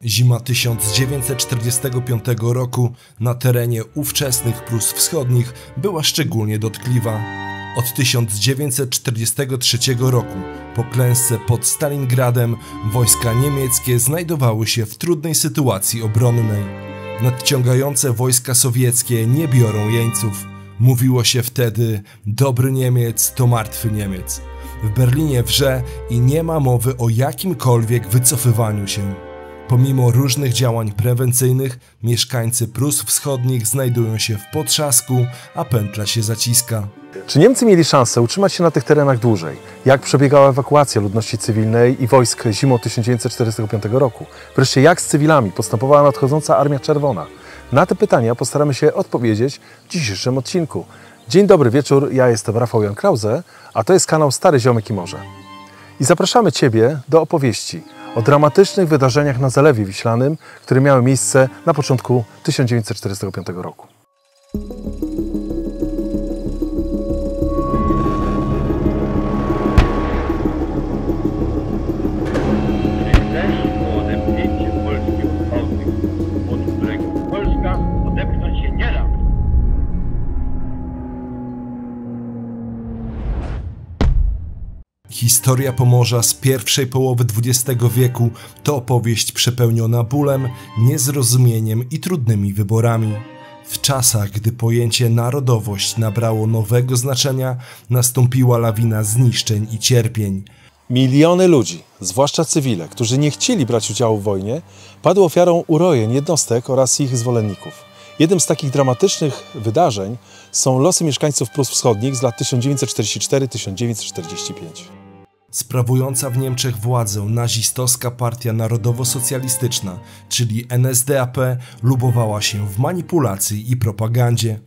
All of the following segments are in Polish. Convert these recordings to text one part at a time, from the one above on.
Zima 1945 roku na terenie ówczesnych Prus Wschodnich była szczególnie dotkliwa. Od 1943 roku, po klęsce pod Stalingradem, wojska niemieckie znajdowały się w trudnej sytuacji obronnej. Nadciągające wojska sowieckie nie biorą jeńców. Mówiło się wtedy: dobry Niemiec to martwy Niemiec. W Berlinie wrze i nie ma mowy o jakimkolwiek wycofywaniu się. Pomimo różnych działań prewencyjnych, mieszkańcy Prus Wschodnich znajdują się w potrzasku, a pętla się zaciska. Czy Niemcy mieli szansę utrzymać się na tych terenach dłużej? Jak przebiegała ewakuacja ludności cywilnej i wojsk zimą 1945 roku? Wreszcie jak z cywilami postępowała nadchodząca Armia Czerwona? Na te pytania postaramy się odpowiedzieć w dzisiejszym odcinku. Dzień dobry wieczór, ja jestem Rafał Jan Krause, a to jest kanał Stary Ziomek i Morze. I zapraszamy Ciebie do opowieści o dramatycznych wydarzeniach na Zalewie Wiślanym, które miały miejsce na początku 1945 roku. Historia Pomorza z pierwszej połowy XX wieku to opowieść przepełniona bólem, niezrozumieniem i trudnymi wyborami. W czasach, gdy pojęcie narodowość nabrało nowego znaczenia, nastąpiła lawina zniszczeń i cierpień. Miliony ludzi, zwłaszcza cywile, którzy nie chcieli brać udziału w wojnie, padły ofiarą urojeń jednostek oraz ich zwolenników. Jednym z takich dramatycznych wydarzeń są losy mieszkańców Prus Wschodnich z lat 1944-1945. Sprawująca w Niemczech władzę nazistowska Partia Narodowo-Socjalistyczna, czyli NSDAP, lubowała się w manipulacji i propagandzie.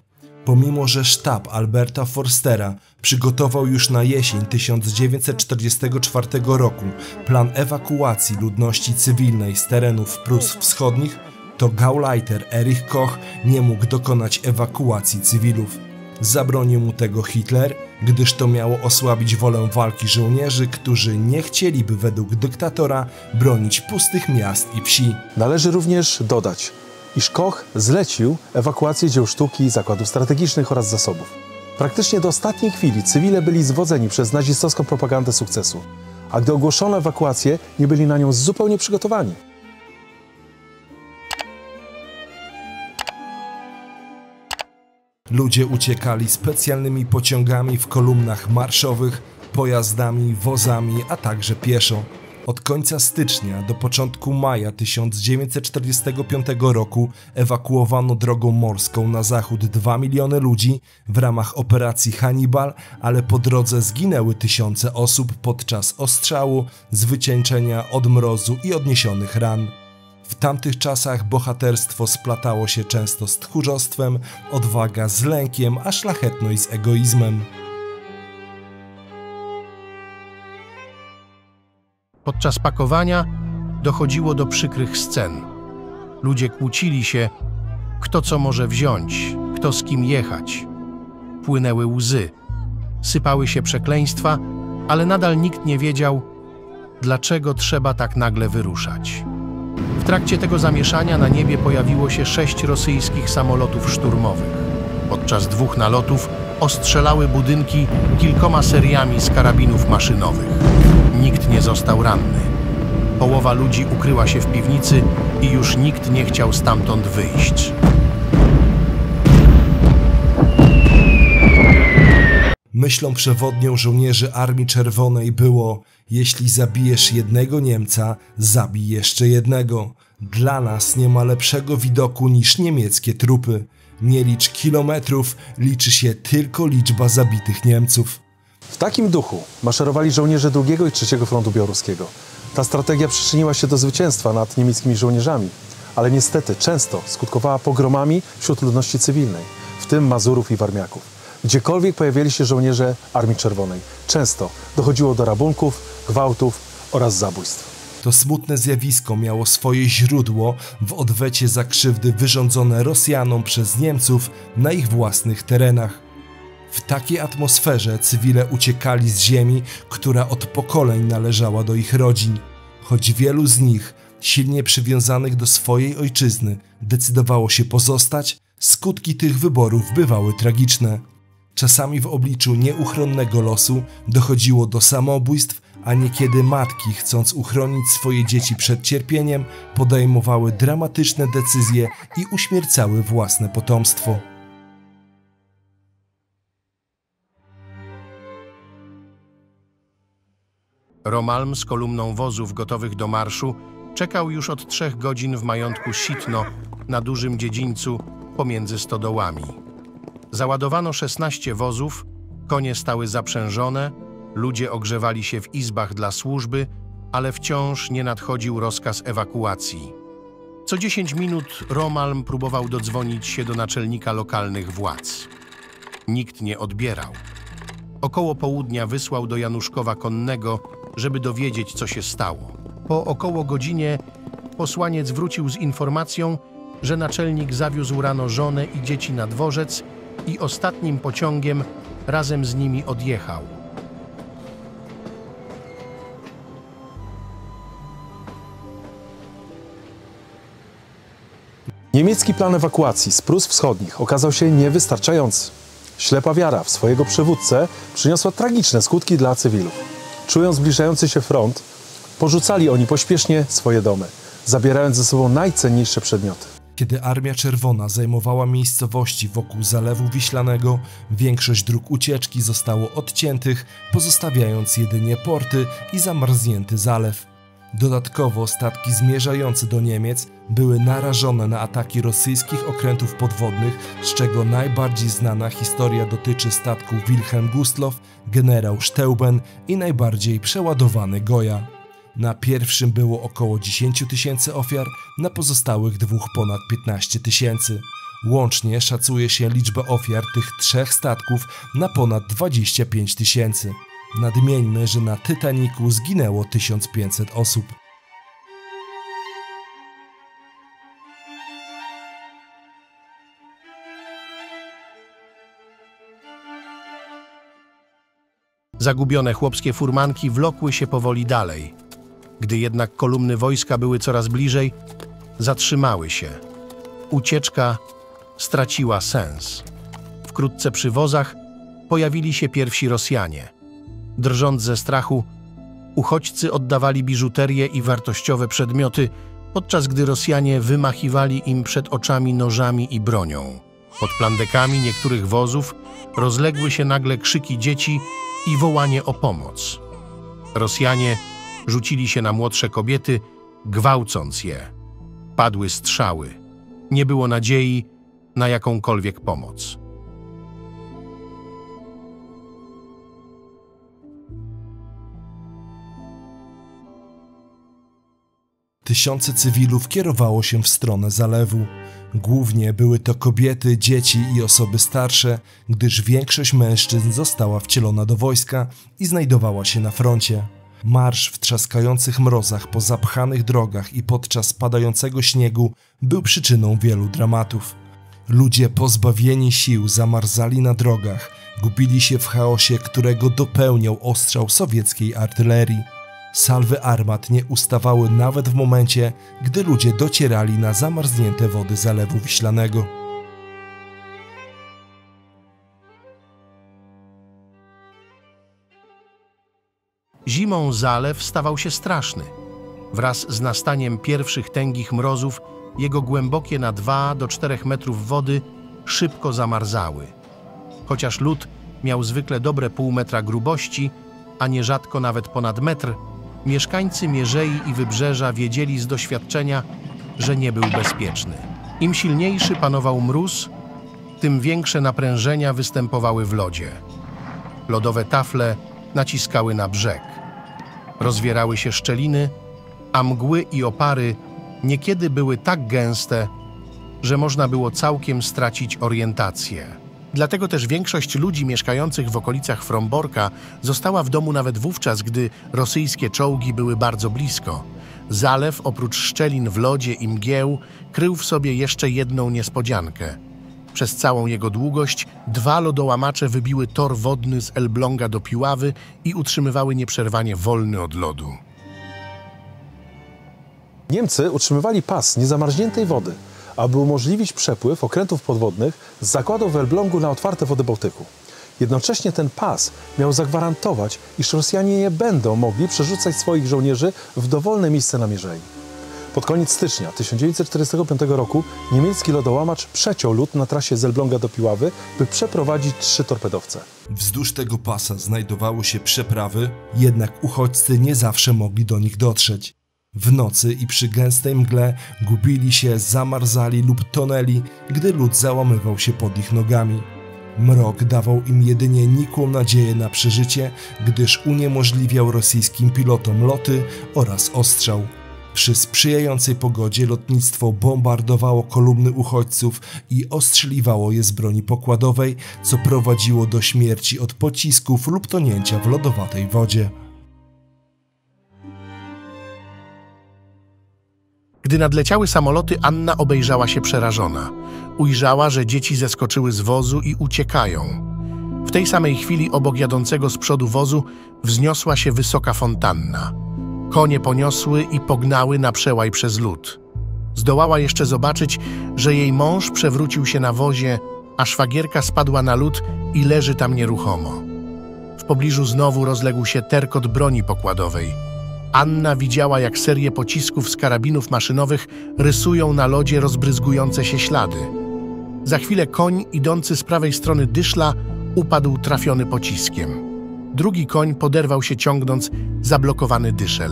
Pomimo że sztab Alberta Forstera przygotował już na jesień 1944 roku plan ewakuacji ludności cywilnej z terenów Prus Wschodnich, to Gauleiter Erich Koch nie mógł dokonać ewakuacji cywilów. Zabronił mu tego Hitler, gdyż to miało osłabić wolę walki żołnierzy, którzy nie chcieliby według dyktatora bronić pustych miast i wsi. Należy również dodać, iż Koch zlecił ewakuację dzieł sztuki, zakładów strategicznych oraz zasobów. Praktycznie do ostatniej chwili cywile byli zwodzeni przez nazistowską propagandę sukcesu, a gdy ogłoszono ewakuację, nie byli na nią zupełnie przygotowani. Ludzie uciekali specjalnymi pociągami w kolumnach marszowych, pojazdami, wozami, a także pieszo. Od końca stycznia do początku maja 1945 roku ewakuowano drogą morską na zachód 2 miliony ludzi w ramach operacji Hannibal, ale po drodze zginęły tysiące osób podczas ostrzału, zwyciężenia od mrozu i odniesionych ran. W tamtych czasach bohaterstwo splatało się często z tchórzostwem, odwaga z lękiem, a szlachetność z egoizmem. Podczas pakowania dochodziło do przykrych scen. Ludzie kłócili się, kto co może wziąć, kto z kim jechać. Płynęły łzy, sypały się przekleństwa, ale nadal nikt nie wiedział, dlaczego trzeba tak nagle wyruszać. W trakcie tego zamieszania na niebie pojawiło się 6 rosyjskich samolotów szturmowych. Podczas 2 nalotów ostrzelały budynki kilkoma seriami z karabinów maszynowych. Nikt nie został ranny. Połowa ludzi ukryła się w piwnicy i już nikt nie chciał stamtąd wyjść. Myślą przewodnią żołnierzy Armii Czerwonej było: jeśli zabijesz jednego Niemca, zabij jeszcze jednego. Dla nas nie ma lepszego widoku niż niemieckie trupy. Nie licz kilometrów, liczy się tylko liczba zabitych Niemców. W takim duchu maszerowali żołnierze II i III Frontu Białoruskiego. Ta strategia przyczyniła się do zwycięstwa nad niemieckimi żołnierzami, ale niestety często skutkowała pogromami wśród ludności cywilnej, w tym Mazurów i Warmiaków. Gdziekolwiek pojawiali się żołnierze Armii Czerwonej, często dochodziło do rabunków, gwałtów oraz zabójstw. To smutne zjawisko miało swoje źródło w odwecie za krzywdy wyrządzone Rosjanom przez Niemców na ich własnych terenach. W takiej atmosferze cywile uciekali z ziemi, która od pokoleń należała do ich rodzin. Choć wielu z nich silnie przywiązanych do swojej ojczyzny, decydowało się pozostać, skutki tych wyborów bywały tragiczne. Czasami w obliczu nieuchronnego losu dochodziło do samobójstw, a niekiedy matki, chcąc uchronić swoje dzieci przed cierpieniem, podejmowały dramatyczne decyzje i uśmiercały własne potomstwo. Romalm z kolumną wozów gotowych do marszu czekał już od 3 godzin w majątku Sitno na dużym dziedzińcu pomiędzy stodołami. Załadowano 16 wozów, konie stały zaprzężone, ludzie ogrzewali się w izbach dla służby, ale wciąż nie nadchodził rozkaz ewakuacji. Co 10 minut Romalm próbował dodzwonić się do naczelnika lokalnych władz. Nikt nie odbierał. Około południa wysłał do Januszkowa konnego, żeby dowiedzieć, co się stało. Po około godzinie posłaniec wrócił z informacją, że naczelnik zawiózł rano żonę i dzieci na dworzec i ostatnim pociągiem razem z nimi odjechał. Niemiecki plan ewakuacji z Prus Wschodnich okazał się niewystarczający. Ślepa wiara w swojego przywódcę przyniosła tragiczne skutki dla cywilów. Czując zbliżający się front, porzucali oni pośpiesznie swoje domy, zabierając ze sobą najcenniejsze przedmioty. Kiedy Armia Czerwona zajmowała miejscowości wokół Zalewu Wiślanego, większość dróg ucieczki zostało odciętych, pozostawiając jedynie porty i zamarznięty zalew. Dodatkowo statki zmierzające do Niemiec były narażone na ataki rosyjskich okrętów podwodnych, z czego najbardziej znana historia dotyczy statku Wilhelm Gustloff, generał Steuben i najbardziej przeładowany Goja. Na pierwszym było około 10 000 ofiar, na pozostałych dwóch ponad 15 000. Łącznie szacuje się liczbę ofiar tych 3 statków na ponad 25 000. Nadmieńmy, że na Titanicu zginęło 1500 osób. Zagubione chłopskie furmanki wlokły się powoli dalej. Gdy jednak kolumny wojska były coraz bliżej, zatrzymały się. Ucieczka straciła sens. Wkrótce przy wozach pojawili się pierwsi Rosjanie. Drżąc ze strachu, uchodźcy oddawali biżuterię i wartościowe przedmioty, podczas gdy Rosjanie wymachiwali im przed oczami nożami i bronią. Pod plandekami niektórych wozów rozległy się nagle krzyki dzieci i wołanie o pomoc. Rosjanie rzucili się na młodsze kobiety, gwałcąc je. Padły strzały. Nie było nadziei na jakąkolwiek pomoc. Tysiące cywilów kierowało się w stronę zalewu. Głównie były to kobiety, dzieci i osoby starsze, gdyż większość mężczyzn została wcielona do wojska i znajdowała się na froncie. Marsz w trzaskających mrozach po zapchanych drogach i podczas padającego śniegu był przyczyną wielu dramatów. Ludzie pozbawieni sił zamarzali na drogach, gubili się w chaosie, którego dopełniał ostrzał sowieckiej artylerii. Salwy armat nie ustawały nawet w momencie, gdy ludzie docierali na zamarznięte wody Zalewu Wiślanego. Zimą zalew stawał się straszny. Wraz z nastaniem pierwszych tęgich mrozów jego głębokie na 2 do 4 metrów wody szybko zamarzały. Chociaż lód miał zwykle dobre pół metra grubości, a nierzadko nawet ponad metr, mieszkańcy Mierzei i Wybrzeża wiedzieli z doświadczenia, że nie był bezpieczny. Im silniejszy panował mróz, tym większe naprężenia występowały w lodzie. Lodowe tafle naciskały na brzeg. Rozwierały się szczeliny, a mgły i opary niekiedy były tak gęste, że można było całkiem stracić orientację. Dlatego też większość ludzi mieszkających w okolicach Fromborka została w domu nawet wówczas, gdy rosyjskie czołgi były bardzo blisko. Zalew, oprócz szczelin w lodzie i mgieł, krył w sobie jeszcze jedną niespodziankę. Przez całą jego długość 2 lodołamacze wybiły tor wodny z Elbląga do Piławy i utrzymywały nieprzerwanie wolny od lodu. Niemcy utrzymywali pas niezamarzniętej wody, aby umożliwić przepływ okrętów podwodnych z zakładu w Elblągu na otwarte wody Bałtyku. Jednocześnie ten pas miał zagwarantować, iż Rosjanie nie będą mogli przerzucać swoich żołnierzy w dowolne miejsce na mierzei. Pod koniec stycznia 1945 roku niemiecki lodołamacz przeciął lód na trasie z Elbląga do Piławy, by przeprowadzić 3 torpedowce. Wzdłuż tego pasa znajdowały się przeprawy, jednak uchodźcy nie zawsze mogli do nich dotrzeć. W nocy i przy gęstej mgle gubili się, zamarzali lub tonęli, gdy lód załamywał się pod ich nogami. Mrok dawał im jedynie nikłą nadzieję na przeżycie, gdyż uniemożliwiał rosyjskim pilotom loty oraz ostrzał. Przy sprzyjającej pogodzie lotnictwo bombardowało kolumny uchodźców i ostrzeliwało je z broni pokładowej, co prowadziło do śmierci od pocisków lub tonięcia w lodowatej wodzie. Gdy nadleciały samoloty, Anna obejrzała się przerażona. Ujrzała, że dzieci zeskoczyły z wozu i uciekają. W tej samej chwili obok jadącego z przodu wozu wzniosła się wysoka fontanna. Konie poniosły i pognały na przełaj przez lód. Zdołała jeszcze zobaczyć, że jej mąż przewrócił się na wozie, a szwagierka spadła na lód i leży tam nieruchomo. W pobliżu znowu rozległ się terkot broni pokładowej. Anna widziała, jak serie pocisków z karabinów maszynowych rysują na lodzie rozbryzgujące się ślady. Za chwilę koń idący z prawej strony dyszla upadł trafiony pociskiem. Drugi koń poderwał się, ciągnąc zablokowany dyszel.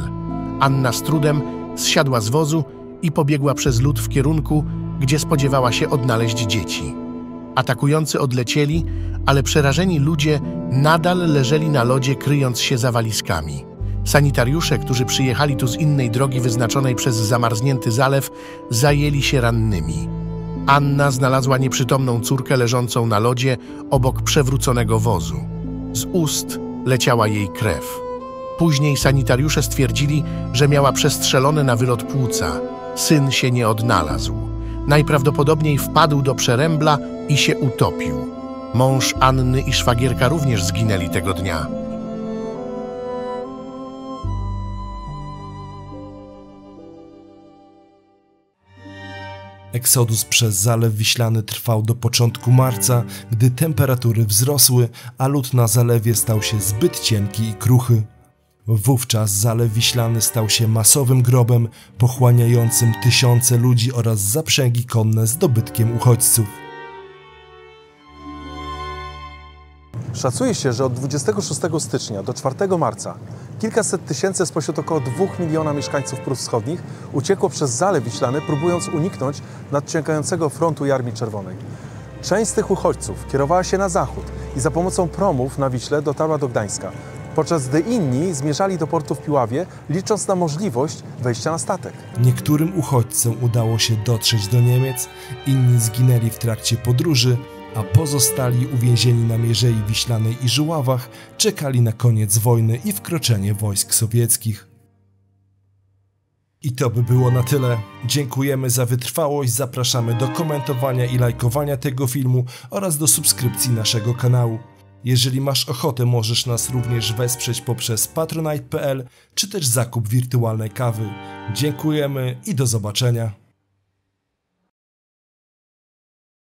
Anna z trudem zsiadła z wozu i pobiegła przez lód w kierunku, gdzie spodziewała się odnaleźć dzieci. Atakujący odlecieli, ale przerażeni ludzie nadal leżeli na lodzie, kryjąc się za walizkami. Sanitariusze, którzy przyjechali tu z innej drogi wyznaczonej przez zamarznięty zalew, zajęli się rannymi. Anna znalazła nieprzytomną córkę leżącą na lodzie obok przewróconego wozu. Z ust leciała jej krew. Później sanitariusze stwierdzili, że miała przestrzelone na wylot płuca. Syn się nie odnalazł. Najprawdopodobniej wpadł do przerębla i się utopił. Mąż Anny i szwagierka również zginęli tego dnia. Eksodus przez Zalew Wiślany trwał do początku marca, gdy temperatury wzrosły, a lód na zalewie stał się zbyt cienki i kruchy. Wówczas Zalew Wiślany stał się masowym grobem pochłaniającym tysiące ludzi oraz zaprzęgi konne z dobytkiem uchodźców. Szacuje się, że od 26 stycznia do 4 marca kilkaset tysięcy spośród około 2 miliona mieszkańców Prus Wschodnich uciekło przez Zalew Wiślany, próbując uniknąć nadciągającego frontu i Armii Czerwonej. Część z tych uchodźców kierowała się na zachód i za pomocą promów na Wiśle dotarła do Gdańska, podczas gdy inni zmierzali do portu w Piławie, licząc na możliwość wejścia na statek. Niektórym uchodźcom udało się dotrzeć do Niemiec, inni zginęli w trakcie podróży, a pozostali uwięzieni na Mierzei Wiślanej i Żuławach czekali na koniec wojny i wkroczenie wojsk sowieckich. I to by było na tyle. Dziękujemy za wytrwałość, zapraszamy do komentowania i lajkowania tego filmu oraz do subskrypcji naszego kanału. Jeżeli masz ochotę, możesz nas również wesprzeć poprzez patronite.pl czy też zakup wirtualnej kawy. Dziękujemy i do zobaczenia.